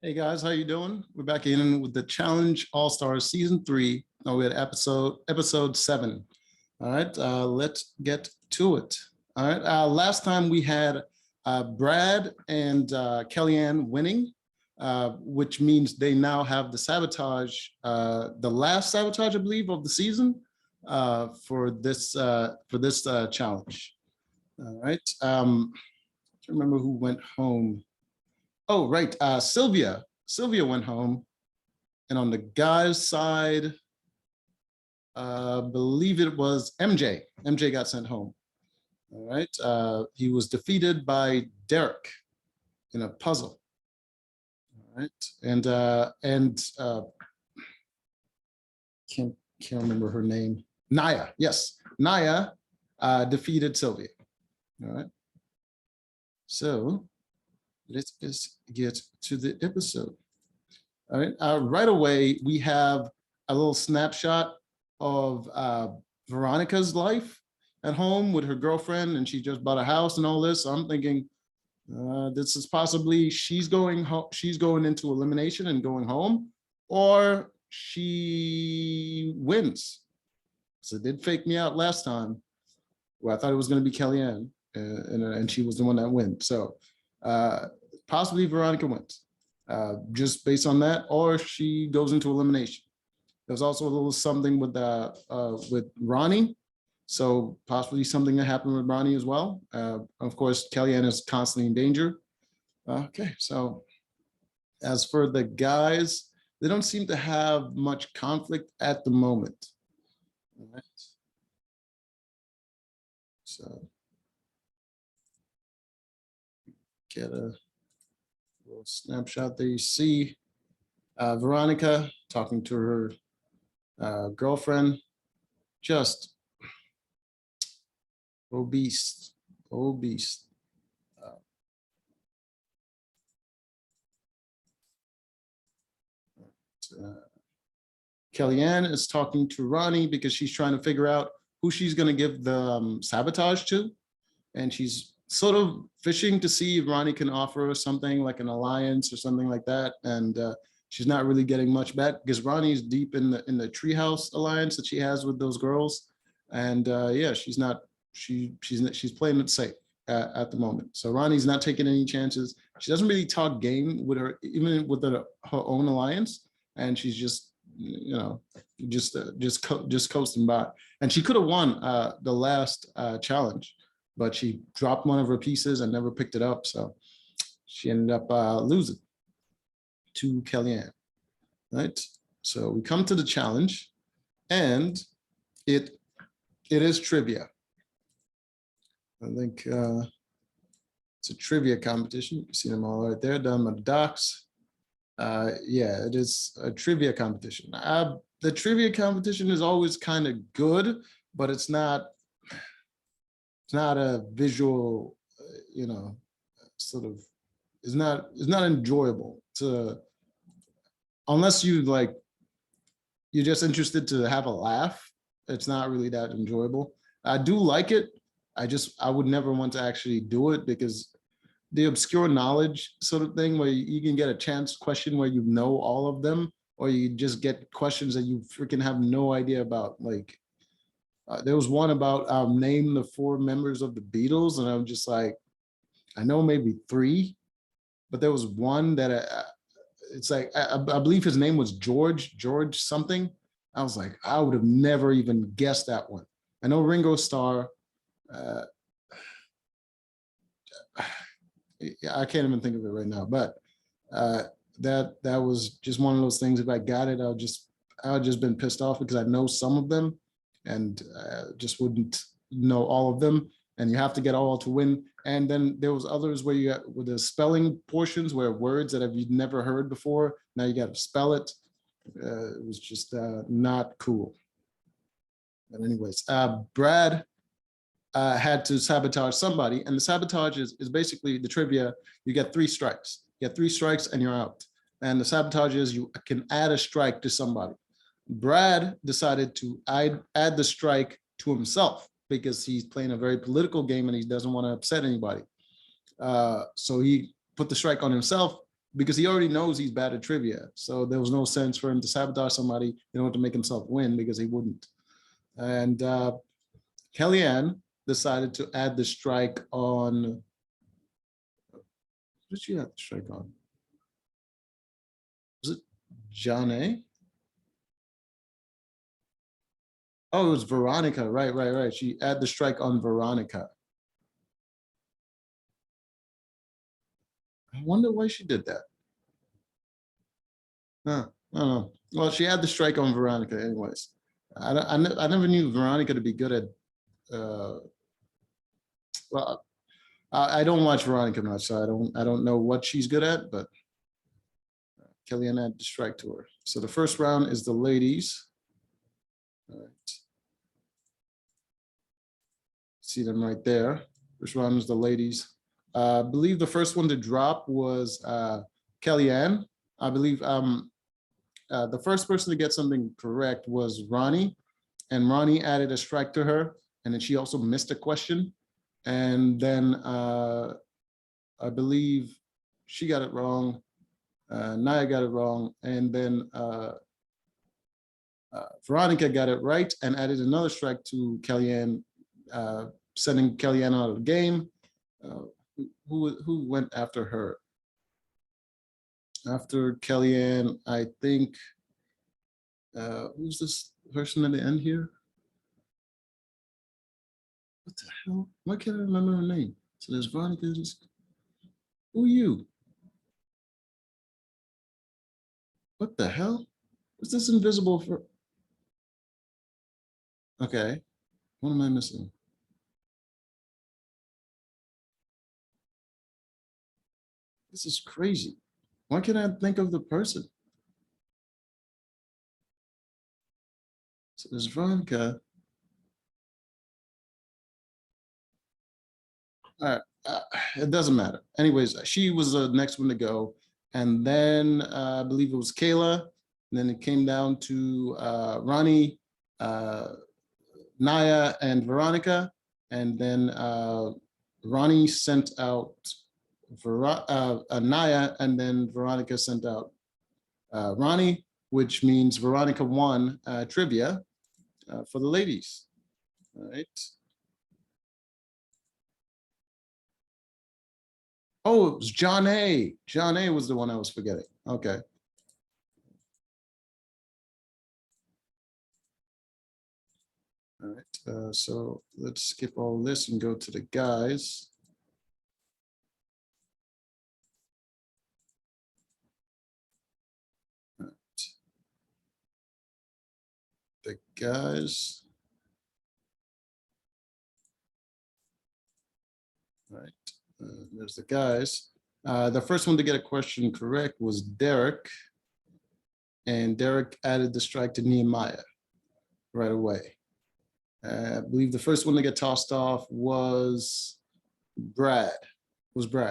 Hey guys, how you doing? We're back in with the Challenge All-Stars Season 3. Now we're at episode 7. All right, let's get to it. All right, last time we had Brad and Kellyanne winning, which means they now have the sabotage, the last sabotage, I believe, of the season for this challenge. All right, I don't remember who went home. Oh, right. Sylvia went home. And on the guy's side, believe it was MJ. MJ got sent home. All right. He was defeated by Derek in a puzzle. All right. And can't remember her name. Naya. Yes. Naya defeated Sylvia. All right. So let's just get to the episode. All right, right away, we have a little snapshot of Veronica's life at home with her girlfriend, and she just bought a house and all this. So I'm thinking this is possibly she's going into elimination and going home, or she wins. So it did fake me out last time, where I thought it was going to be Kellyanne, and she was the one that went. So possibly Veronica wins, just based on that, or she goes into elimination. There's also a little something with Ronnie, so possibly something that happened with Ronnie as well. Of course, Kellyanne is constantly in danger. Okay, so as for the guys, they don't seem to have much conflict at the moment. All right. So get a little snapshot there. You see Veronica talking to her girlfriend, just obese. Kellyanne is talking to Ronnie because she's trying to figure out who she's going to give the sabotage to, and she's sort of fishing to see if Ronnie can offer her something like an alliance or something like that. And she's not really getting much back because Ronnie's deep in the treehouse alliance that she has with those girls. And yeah, she's playing it safe at the moment. So Ronnie's not taking any chances. She doesn't really talk game with her, even with her own alliance. And she's just, you know, just coasting by. And she could have won the last challenge, but she dropped one of her pieces and never picked it up. So she ended up losing to Kellyanne, right? So we come to the challenge, and it is trivia. I think it's a trivia competition. You can see them all right there, done by the docs. Yeah, it is a trivia competition. The trivia competition is always kind of good, but it's not a visual, you know, sort of, it's not enjoyable to, unless you're just interested to have a laugh. It's not really that enjoyable. I do like it. I would never want to actually do it, because the obscure knowledge sort of thing, where you can get a chance question where you know all of them, or you just get questions that you freaking have no idea about. Like there was one about name the 4 members of the Beatles, and I'm just like, I know maybe 3, but there was one that it's like I believe his name was George something. I was like, I would have never even guessed that one. I know Ringo Starr. I can't even think of it right now, but that was just one of those things. If I got it, I would just been pissed off, because I know some of them and just wouldn't know all of them. And you have to get all to win. And then there was others where you got with the spelling portions, where words that you've never heard before, now you got to spell it. It was just not cool. But anyways, Brad had to sabotage somebody, and the sabotage is basically the trivia. You get 3 strikes. You get 3 strikes and you're out. And the sabotage is you can add a strike to somebody. Brad decided to add the strike to himself, because he's playing a very political game and he doesn't want to upset anybody. So he put the strike on himself, because he already knows he's bad at trivia. So there was no sense for him to sabotage somebody in order to make himself win, because he wouldn't. And Kellyanne decided to add the strike on. What did she have the strike on? Was it John A? Oh, it was Veronica. Right. She added the strike on Veronica. I wonder why she did that. Huh, I don't know. Well, she had the strike on Veronica anyways. I never knew Veronica to be good at, well, I don't watch Veronica much, so I don't know what she's good at, but Kellyanne had the strike to her. So the first round is the ladies. All right. See them right there. First round is the ladies. I believe the first one to drop was Kellyanne. I believe the first person to get something correct was Ronnie, and Ronnie added a strike to her, and then she also missed a question. And then I believe she got it wrong. Naya got it wrong, and then Veronica got it right and added another strike to Kellyanne, sending Kellyanne out of the game. Who went after her? After Kellyanne, I think, who's this person at the end here? What the hell? Why can't I remember her name? So there's Veronica. Who are you? What the hell? Is this invisible for? Okay, what am I missing? This is crazy. Why can't I think of the person? So there's Veronica. It doesn't matter. Anyways, she was the next one to go. And then I believe it was Kayla. And then it came down to Ronnie, Naya, and Veronica. And then Ronnie sent out Naya, and then Veronica sent out Ronnie, which means Veronica won trivia for the ladies. All right. Oh, it was John A. John A was the one I was forgetting. Okay. All right. So let's skip all this and go to the guys. All right. The guys. All right. There's the guys. The first one to get a question correct was Derek. And Derek added the strike to Nehemiah right away. I believe the first one to get tossed off was Brad.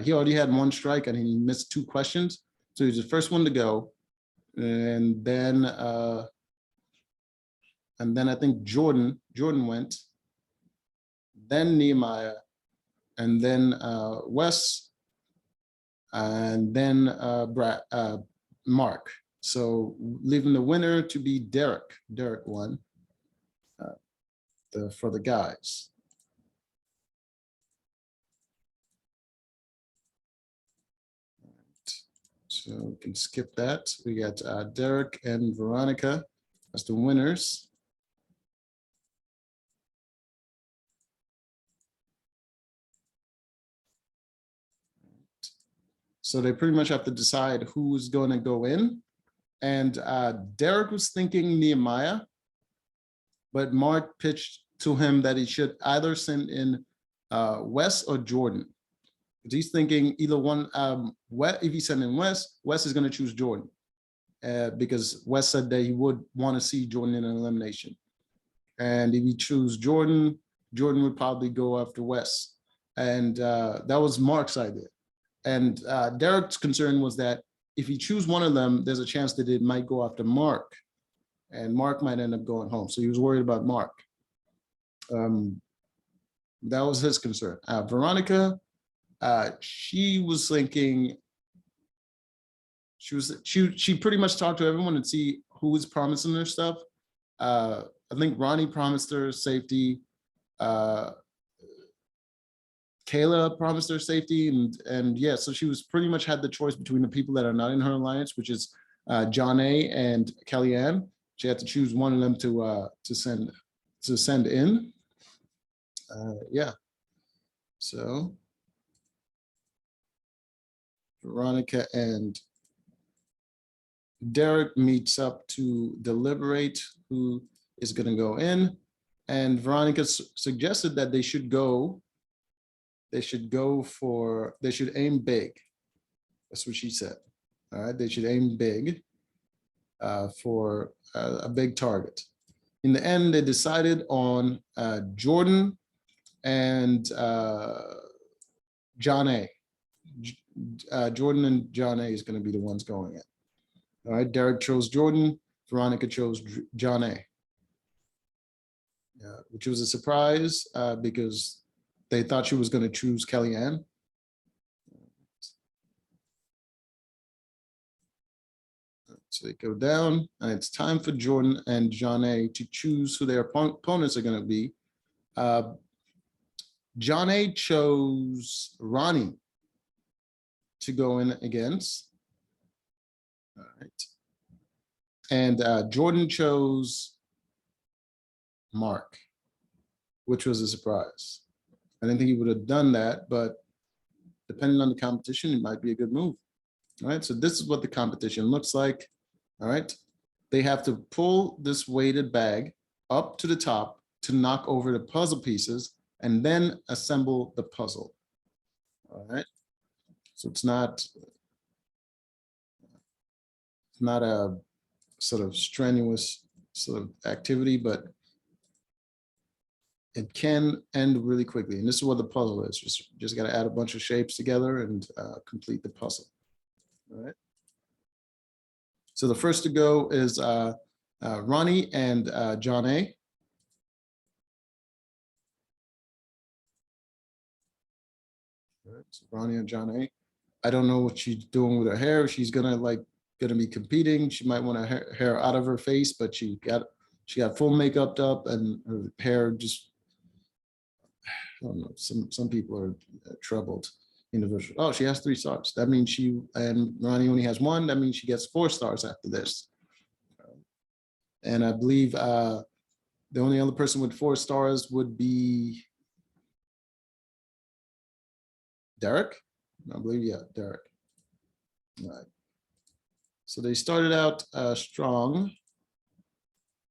He already had one strike and he missed 2 questions. So he was the first one to go. And then I think Jordan went, then Nehemiah, and then Wes, and then Mark. So leaving the winner to be Derek. Derek won for the guys. So we can skip that. We got Derek and Veronica as the winners. So they pretty much have to decide who's going to go in. And Derek was thinking Nehemiah, but Mark pitched to him that he should either send in Wes or Jordan. He's thinking either one. If he sent in Wes is going to choose Jordan because Wes said that he would want to see Jordan in an elimination. And if he choose Jordan, Jordan would probably go after Wes. And that was Mark's idea. And Derek's concern was that if you choose one of them, there's a chance that it might go after Mark, and Mark might end up going home. So he was worried about Mark. That was his concern. Veronica, she was thinking She pretty much talked to everyone and see who was promising her stuff. I think Ronnie promised her safety. Kayla promised her safety, and yeah, so she was pretty much had the choice between the people that are not in her alliance, which is John A and Kellyanne. She had to choose one of them to send in. Yeah, so Veronica and Derek meets up to deliberate who is going to go in, and Veronica suggested that they should aim big. That's what she said. All right, they should aim big for a big target. In the end, they decided on Jordan and John A. Jordan and John A is going to be the ones going in. All right, Derek chose Jordan, Veronica chose John A. Which was a surprise because they thought she was going to choose Kellyanne. So they go down, and it's time for Jordan and John A to choose who their opponents are going to be. John A chose Ronnie to go in against. All right. And Jordan chose Mark, which was a surprise. I didn't think he would have done that, but depending on the competition, it might be a good move. All right, so this is what the competition looks like. All right, they have to pull this weighted bag up to the top to knock over the puzzle pieces and then assemble the puzzle. All right, so it's not a sort of strenuous sort of activity, but it can end really quickly. And this is what the puzzle is. Just got to add a bunch of shapes together and complete the puzzle. All right. So the first to go is Ronnie and John A. All right, so Ronnie and John A. I don't know what she's doing with her hair. She's gonna be competing. She might want her hair out of her face, but she got full makeup up and her hair just, I don't know, some people are troubled individual. Oh, she has 3 stars. That means and Ronnie only has 1. That means she gets 4 stars after this. And I believe the only other person with 4 stars would be Derek. I believe, yeah, Derek. All right. So they started out strong.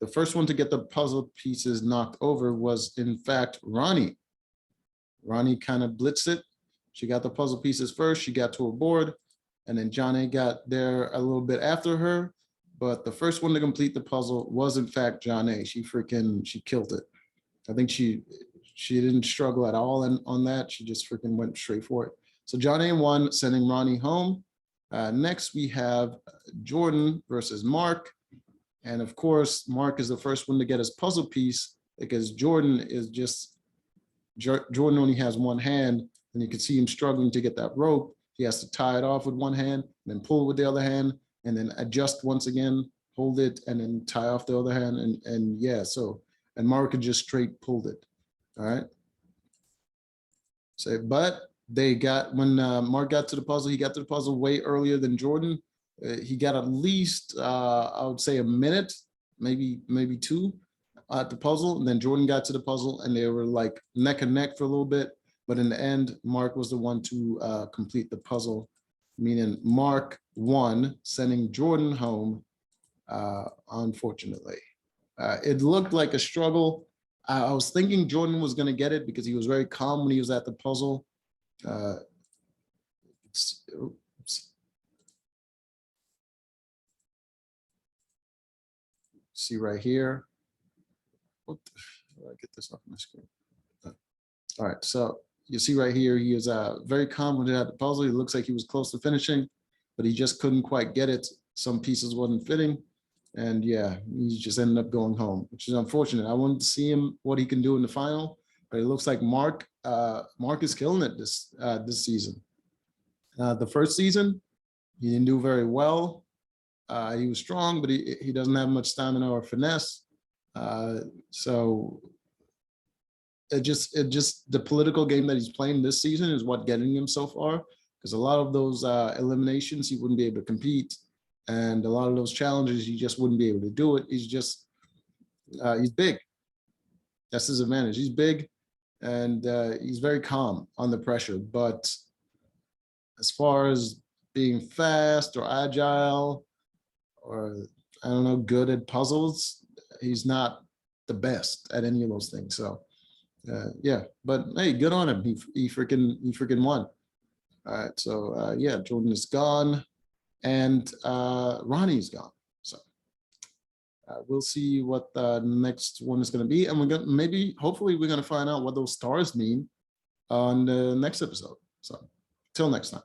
The first one to get the puzzle pieces knocked over was, in fact, Ronnie. Ronnie kind of blitzed it. She got the puzzle pieces first. She got to her board, and then John A got there a little bit after her. But the first one to complete the puzzle was, in fact, John A. She killed it. I think she didn't struggle at all on that. She just freaking went straight for it. So John A won, sending Ronnie home. Next, we have Jordan versus Mark. And of course, Mark is the first one to get his puzzle piece because Jordan only has 1 hand, and you can see him struggling to get that rope. He has to tie it off with 1 hand, then pull with the other hand, and then adjust once again, hold it, and then tie off the other hand. And yeah, and Mark had just straight pulled it. All right. So, but when Mark got to the puzzle, he got to the puzzle way earlier than Jordan. He got at least, I would say, a minute, maybe 2 at the puzzle. And then Jordan got to the puzzle, and they were like neck and neck for a little bit. But in the end, Mark was the one to complete the puzzle, meaning Mark won, sending Jordan home, unfortunately. It looked like a struggle. I was thinking Jordan was going to get it because he was very calm when he was at the puzzle. See right here. What I get this off my screen? All right, so you see right here, he is very calm when he had the puzzle. He looks like he was close to finishing, but he just couldn't quite get it. Some pieces wasn't fitting. And yeah, he just ended up going home, which is unfortunate. I wanted to see what he can do in the final, but it looks like Mark is killing it this season. The first season, He didn't do very well. He was strong, but he doesn't have much stamina or finesse. So it just the political game that he's playing this season is what getting him so far. Because a lot of those eliminations, he wouldn't be able to compete, and a lot of those challenges, he just wouldn't be able to do it. He's big. That's his advantage. He's big, and he's very calm under pressure. But as far as being fast or agile, or I don't know, good at puzzles, he's not the best at any of those things. So yeah, but hey, good on him. He freaking won. All right, so yeah, Jordan is gone, and Ronnie's gone. So we'll see what the next one is going to be, and we're gonna hopefully we're going to find out what those stars mean on the next episode. So till next time.